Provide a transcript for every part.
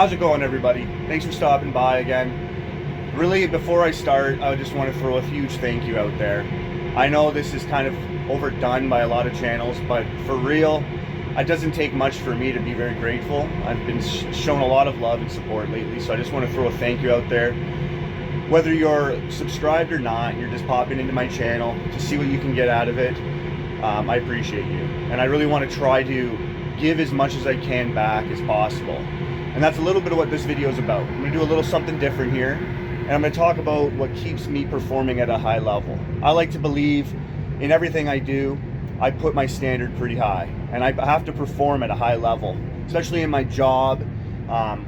How's it going, everybody? Thanks for stopping by again. Really, before I start, I just want to throw a huge thank you out there. I know this is kind of overdone by a lot of channels, but for real, it doesn't take much for me to be very grateful. I've been shown a lot of love and support lately, so I just want to throw a thank you out there. Whether you're subscribed or not, you're just popping into my channel to see what you can get out of it. I appreciate you, and I really want to try to give as much as I can back as possible. And that's a little bit of what this video is about. I'm going to do a little something different here, and I'm going to talk about what keeps me performing at a high level. I like to believe in everything I do, I put my standard pretty high, and I have to perform at a high level, especially in my job,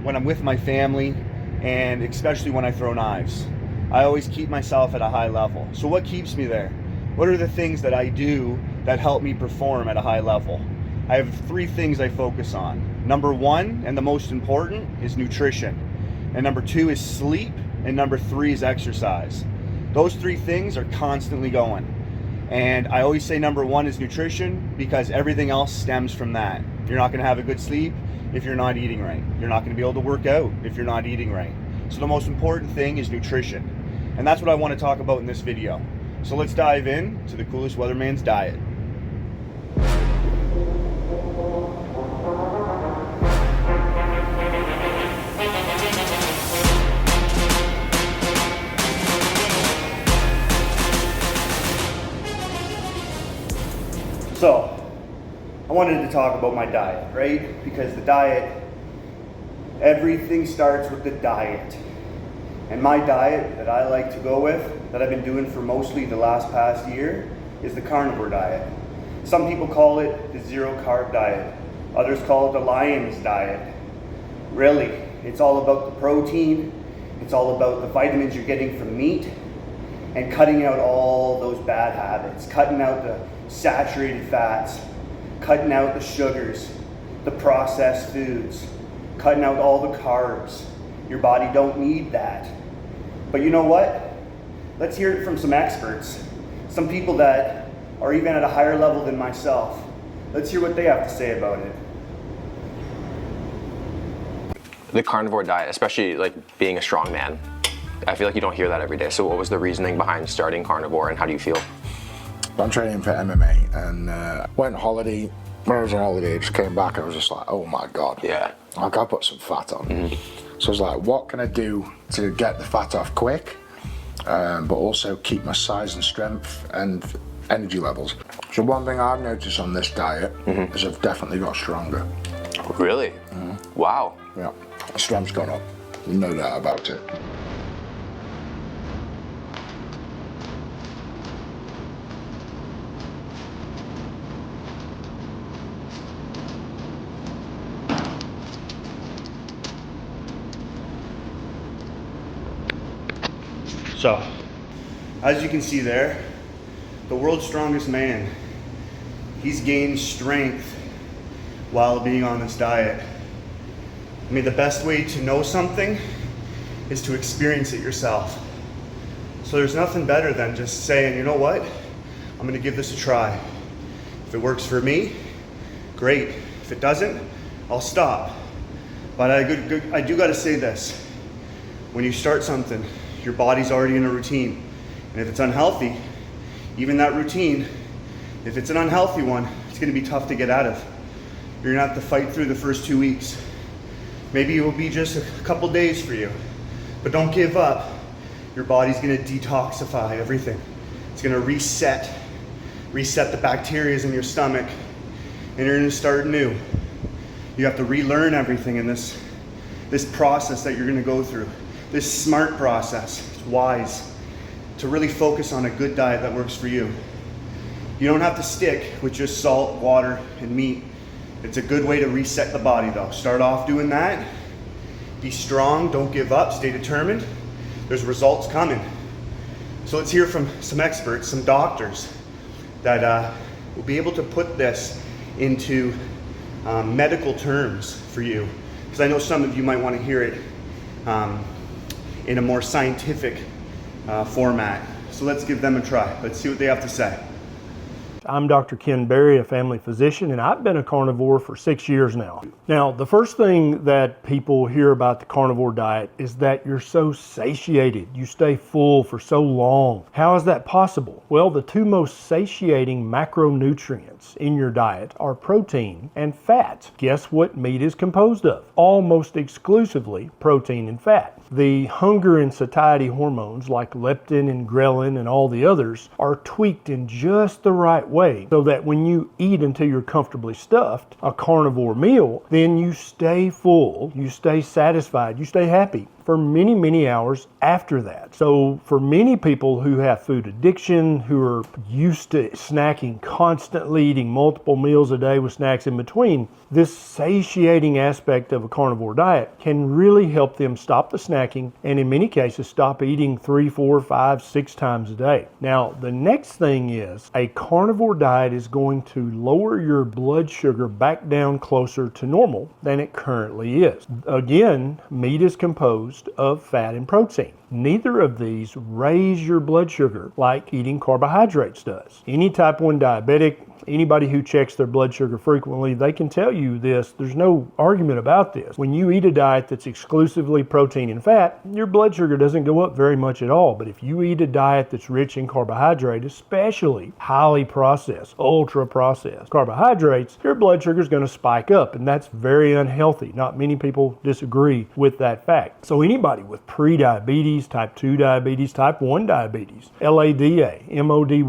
when I'm with my family, and especially when I throw knives. I always keep myself at a high level. So what keeps me there? What are the things that I do that help me perform at a high level? I have 3 things I focus on. Number 1, and the most important, is nutrition. And number 2 is sleep. And number 3 is exercise. Those 3 things are constantly going. And I always say number 1 is nutrition because everything else stems from that. You're not gonna have a good sleep if you're not eating right. You're not gonna be able to work out if you're not eating right. So the most important thing is nutrition. And that's what I wanna talk about in this video. So let's dive in to the coolest weatherman's diet. So, I wanted to talk about my diet, right? Because the diet, everything starts with the diet. And my diet that I like to go with, that I've been doing for mostly the past year, is the carnivore diet. Some people call it the zero carb diet. Others call it the lion's diet. Really, it's all about the protein. It's all about the vitamins you're getting from meat and cutting out all those bad habits, cutting out the saturated fats, cutting out the sugars, the processed foods, cutting out all the carbs. Your body don't need that. But you know what? Let's hear it from some experts, some people that are even at a higher level than myself. Let's hear what they have to say about it. The carnivore diet, especially like being a strong man, I feel like you don't hear that every day. So what was the reasoning behind starting carnivore, and how do you feel? I'm training for MMA, and went on holiday. When I was on holiday, I just came back and I was just like, oh my God. Yeah. I gotta put some fat on. So I was like, what can I do to get the fat off quick, but also keep my size and strength and energy levels? So one thing I've noticed on this diet is I've definitely got stronger. Really? Wow. Yeah, my strength's gone up, no doubt about it. So, as you can see there, the world's strongest man, he's gained strength while being on this diet. I mean, the best way to know something is to experience it yourself. So there's nothing better than just saying, you know what, I'm gonna give this a try. If it works for me, great. If it doesn't, I'll stop. But I do gotta say this, when you start something, your body's already in a routine. And if it's unhealthy, even that routine, if it's an unhealthy one, it's gonna be tough to get out of. You're gonna have to fight through the first 2 weeks. Maybe it will be just a couple days for you, but don't give up. Your body's gonna detoxify everything. It's gonna reset the bacteria in your stomach, and you're gonna start new. You have to relearn everything in this process that you're gonna go through. This smart process, it's wise, to really focus on a good diet that works for you. You don't have to stick with just salt, water, and meat. It's a good way to reset the body though. Start off doing that. Be strong, don't give up, stay determined. There's results coming. So let's hear from some experts, some doctors that will be able to put this into medical terms for you. Because I know some of you might want to hear it in a more scientific format. So let's give them a try. Let's see what they have to say. I'm Dr. Ken Berry, a family physician, and I've been a carnivore for 6 years now. Now, the first thing that people hear about the carnivore diet is that you're so satiated. You stay full for so long. How is that possible? Well, the two most satiating macronutrients in your diet are protein and fat. Guess what meat is composed of? Almost exclusively protein and fat. The hunger and satiety hormones like leptin and ghrelin and all the others are tweaked in just the right way so that when you eat until you're comfortably stuffed, a carnivore meal, then you stay full, you stay satisfied, you stay happy for many, many hours after that. So for many people who have food addiction, who are used to snacking constantly, eating multiple meals a day with snacks in between, this satiating aspect of a carnivore diet can really help them stop the snacking and in many cases stop eating 3, 4, 5, 6 times a day. Now, the next thing is a carnivore diet is going to lower your blood sugar back down closer to normal than it currently is. Again, meat is composed of fat and protein. Neither of these raise your blood sugar like eating carbohydrates does. Any type 1 diabetic, anybody who checks their blood sugar frequently, they can tell you this. There's no argument about this. When you eat a diet that's exclusively protein and fat, your blood sugar doesn't go up very much at all. But if you eat a diet that's rich in carbohydrate, especially highly processed, ultra processed carbohydrates, your blood sugar is going to spike up, and that's very unhealthy. Not many people disagree with that fact. So anybody with pre-diabetes, type 2 diabetes, type 1 diabetes, LADA, MODY,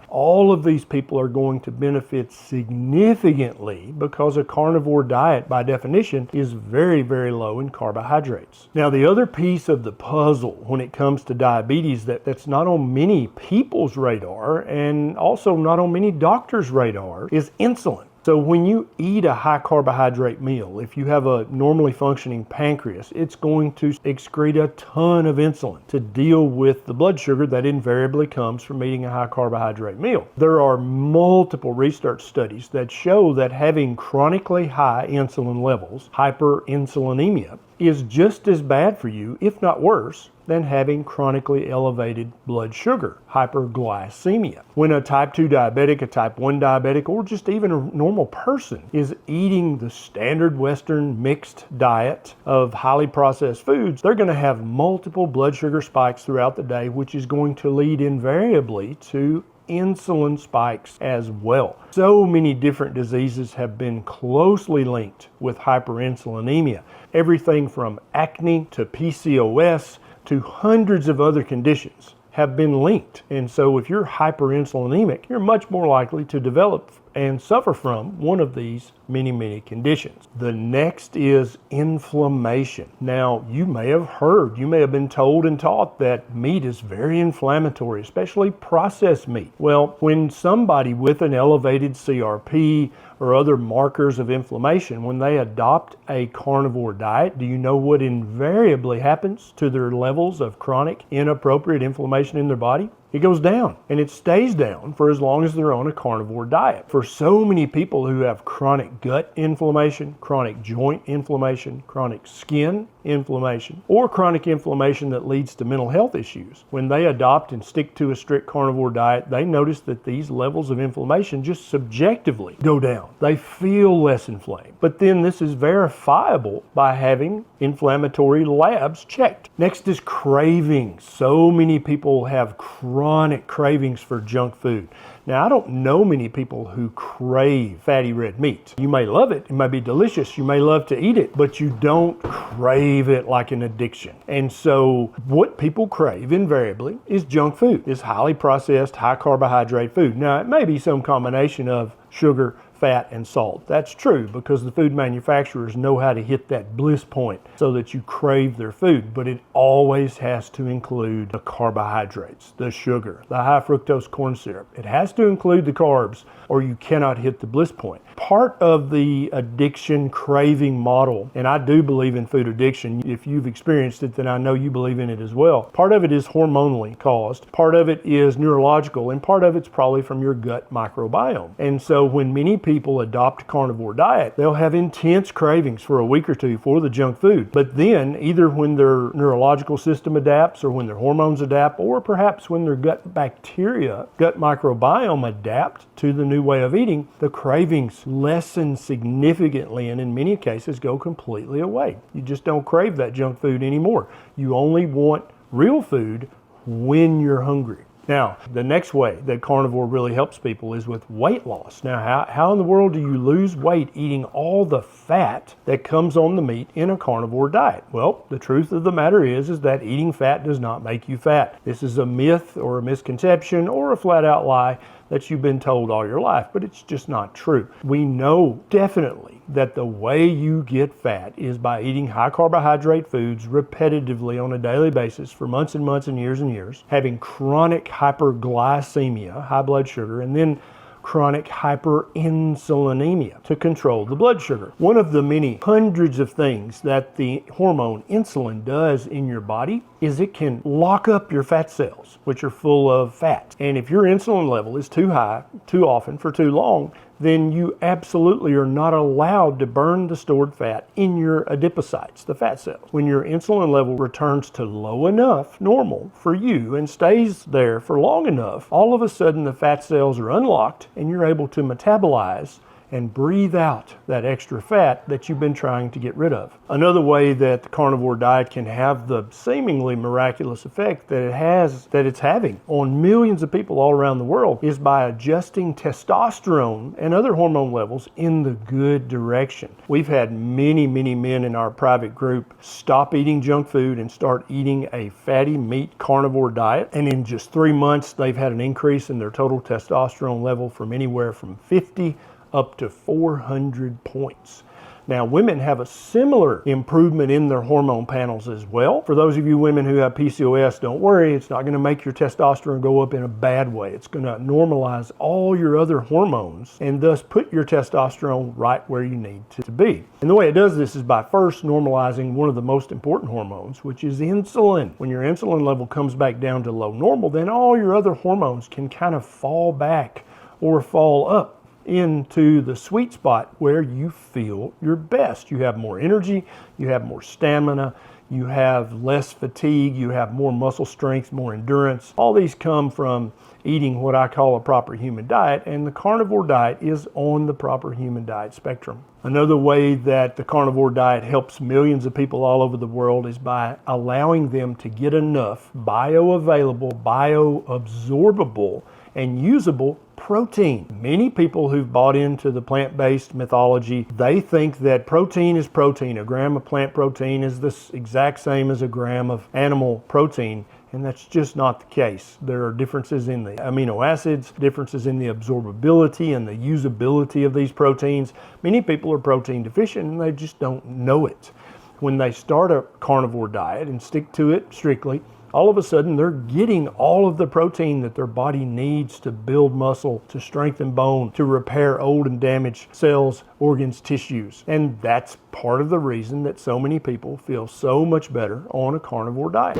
all of these people are going to benefit significantly because a carnivore diet, by definition, is very, very low in carbohydrates. Now, the other piece of the puzzle when it comes to diabetes that's not on many people's radar and also not on many doctors' radar is insulin. So when you eat a high carbohydrate meal, if you have a normally functioning pancreas, it's going to excrete a ton of insulin to deal with the blood sugar that invariably comes from eating a high carbohydrate meal. There are multiple research studies that show that having chronically high insulin levels, hyperinsulinemia, is just as bad for you, if not worse, than having chronically elevated blood sugar, hyperglycemia. When a type 2 diabetic, a type 1 diabetic, or just even a normal person is eating the standard Western mixed diet of highly processed foods, they're going to have multiple blood sugar spikes throughout the day, which is going to lead invariably to insulin spikes as well. So many different diseases have been closely linked with hyperinsulinemia. Everything from acne to PCOS to hundreds of other conditions have been linked. And so if you're hyperinsulinemic, you're much more likely to develop and suffer from one of these many conditions. The next is inflammation. Now, you may have heard, you may have been told and taught that meat is very inflammatory, especially processed meat. Well, when somebody with an elevated CRP or other markers of inflammation, when they adopt a carnivore diet, do you know what invariably happens to their levels of chronic inappropriate inflammation in their body? It goes down, and it stays down for as long as they're on a carnivore diet. For so many people who have chronic gut inflammation, chronic joint inflammation, chronic skin inflammation, or chronic inflammation that leads to mental health issues, when they adopt and stick to a strict carnivore diet, they notice that these levels of inflammation just subjectively go down. They feel less inflamed. But then this is verifiable by having inflammatory labs checked. Next is cravings. So many people have chronic cravings for junk food. Now, I don't know many people who crave fatty red meat. You may love it, it may be delicious, you may love to eat it, but you don't crave it like an addiction. And so what people crave invariably is junk food, is highly processed, high carbohydrate food. Now, it may be some combination of sugar, fat, and salt. That's true because the food manufacturers know how to hit that bliss point so that you crave their food, but it always has to include the carbohydrates, the sugar, the high fructose corn syrup. It has to include the carbs or you cannot hit the bliss point. Part of the addiction craving model, and I do believe in food addiction. If you've experienced it, then I know you believe in it as well. Part of it is hormonally caused, part of it is neurological, and part of it's probably from your gut microbiome. And so when many people adopt a carnivore diet, they'll have intense cravings for a week or two for the junk food. But then, either when their neurological system adapts, or when their hormones adapt, or perhaps when their gut bacteria, gut microbiome adapt to the new way of eating, the cravings lessen significantly and in many cases go completely away. You just don't crave that junk food anymore. You only want real food when you're hungry. Now, the next way that carnivore really helps people is with weight loss. Now, how in the world do you lose weight eating all the fat that comes on the meat in a carnivore diet? Well, the truth of the matter is that eating fat does not make you fat. This is a myth or a misconception or a flat out lie that you've been told all your life, but it's just not true. We know definitely that the way you get fat is by eating high carbohydrate foods repetitively on a daily basis for months and months and years, having chronic hyperglycemia, high blood sugar, and then chronic hyperinsulinemia to control the blood sugar. One of the many hundreds of things that the hormone insulin does in your body is it can lock up your fat cells, which are full of fat. And if your insulin level is too high, too often, for too long, then you absolutely are not allowed to burn the stored fat in your adipocytes, the fat cells. When your insulin level returns to low enough, normal for you, and stays there for long enough, all of a sudden the fat cells are unlocked and you're able to metabolize and breathe out that extra fat that you've been trying to get rid of. Another way that the carnivore diet can have the seemingly miraculous effect that it's having on millions of people all around the world is by adjusting testosterone and other hormone levels in the good direction. We've had many men in our private group stop eating junk food and start eating a fatty meat carnivore diet, and in just 3 months they've had an increase in their total testosterone level from anywhere from 50 up to 400 points. Now, women have a similar improvement in their hormone panels as well. For those of you women who have PCOS, don't worry, it's not going to make your testosterone go up in a bad way. It's going to normalize all your other hormones and thus put your testosterone right where you need to be. And the way it does this is by first normalizing one of the most important hormones, which is insulin. When your insulin level comes back down to low normal, then all your other hormones can kind of fall back or fall up into the sweet spot where you feel your best. You have more energy, you have more stamina, you have less fatigue, you have more muscle strength, more endurance. All these come from eating what I call a proper human diet, and the carnivore diet is on the proper human diet spectrum. Another way that the carnivore diet helps millions of people all over the world is by allowing them to get enough bioavailable, bioabsorbable, and usable protein. Many people who've bought into the plant-based mythology, they think that protein is protein. A gram of plant protein is the exact same as a gram of animal protein, and that's just not the case. There are differences in the amino acids, differences in the absorbability and the usability of these proteins. Many people are protein deficient and they just don't know it. When they start a carnivore diet and stick to it strictly, all of a sudden they're getting all of the protein that their body needs to build muscle, to strengthen bone, to repair old and damaged cells, organs, tissues. And that's part of the reason that so many people feel so much better on a carnivore diet.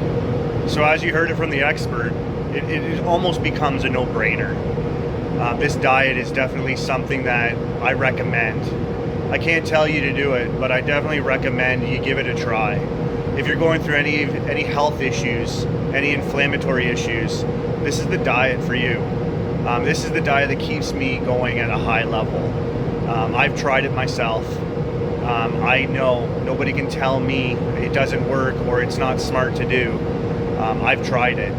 So as you heard it from the expert, it almost becomes a no-brainer. This diet is definitely something that I recommend. I can't tell you to do it, but I definitely recommend you give it a try. If you're going through any health issues, any inflammatory issues, this is the diet for you. This is the diet that keeps me going at a high level. I've tried it myself. I know nobody can tell me it doesn't work or it's not smart to do. I've tried it.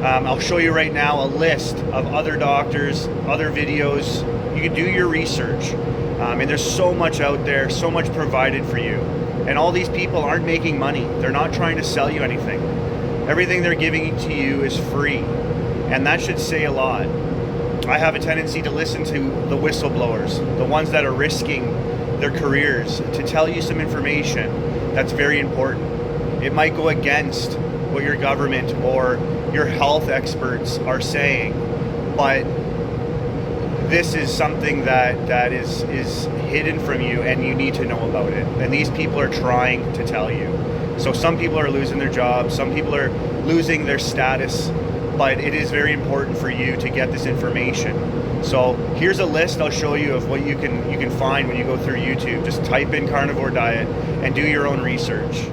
I'll show you right now a list of other doctors, other videos. You can do your research. And there's so much out there, so much provided for you. And all these people aren't making money. They're not trying to sell you anything. Everything they're giving to you is free. And that should say a lot. I have a tendency to listen to the whistleblowers, the ones that are risking their careers, to tell you some information that's very important. It might go against what your government or your health experts are saying, but this is something that is hidden from you and you need to know about it. And these people are trying to tell you. So some people are losing their jobs, some people are losing their status but it is very important for you to get this information. So here's a list I'll show you of what you can find when you go through YouTube. Just type in carnivore diet and do your own research.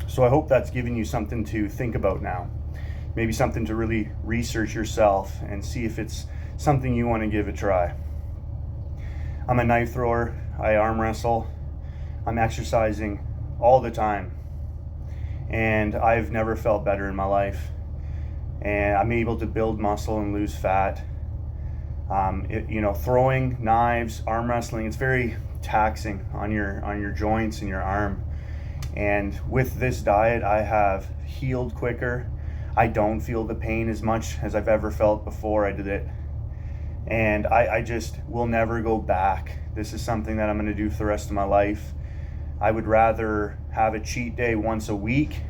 So I hope that's given you something to think about now. Maybe something to really research yourself and see if it's something you want to give a try. I'm a knife thrower, I arm wrestle, I'm exercising all the time, and I've never felt better in my life. And I'm able to build muscle and lose fat. Throwing knives, arm wrestling, it's very taxing on your joints and your arm. And with this diet, I have healed quicker. I don't feel the pain as much as I've ever felt before I did it. And I just will never go back. This is something that I'm going to do for the rest of my life. I would rather have a cheat day once a week,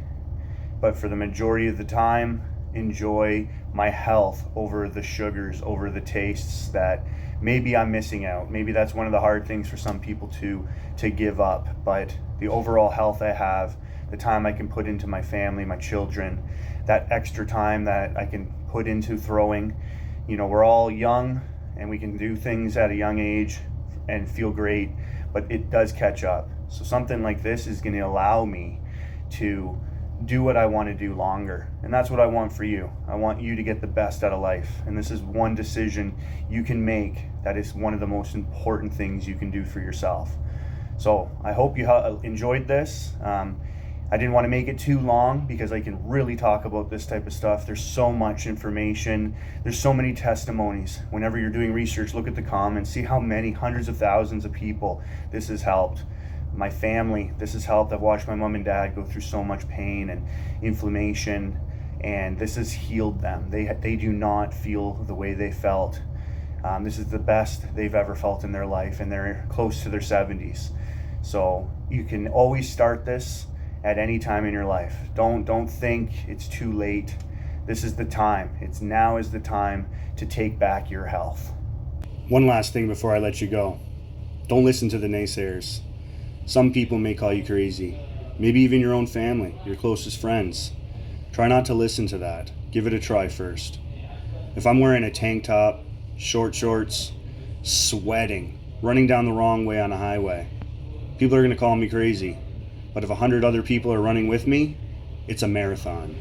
but for the majority of the time, enjoy my health over the sugars, over the tastes that maybe I'm missing out. Maybe that's one of the hard things for some people to give up. But the overall health I have, the time I can put into my family, my children, that extra time that I can put into throwing. We're all young and we can do things at a young age and feel great, but it does catch up. So something like this is going to allow me to do what I want to do longer. And that's what I want for you. I want you to get the best out of life. And this is one decision you can make that is one of the most important things you can do for yourself. So I hope you enjoyed this. I didn't want to make it too long because I can really talk about this type of stuff. There's so much information. There's so many testimonies. Whenever you're doing research, look at the comments, see how many hundreds of thousands of people this has helped. My family, this has helped. I've watched my mom and dad go through so much pain and inflammation, and this has healed them. They do not feel the way they felt. This is the best they've ever felt in their life, and they're close to their 70s. So you can always start this at any time in your life. Don't think it's too late. This is the time. Now is the time to take back your health. One last thing before I let you go. Don't listen to the naysayers. Some people may call you crazy. Maybe even your own family, your closest friends. Try not to listen to that. Give it a try first. If I'm wearing a tank top, short shorts, sweating, running down the wrong way on a highway, people are going to call me crazy. But if 100 other people are running with me, it's a marathon.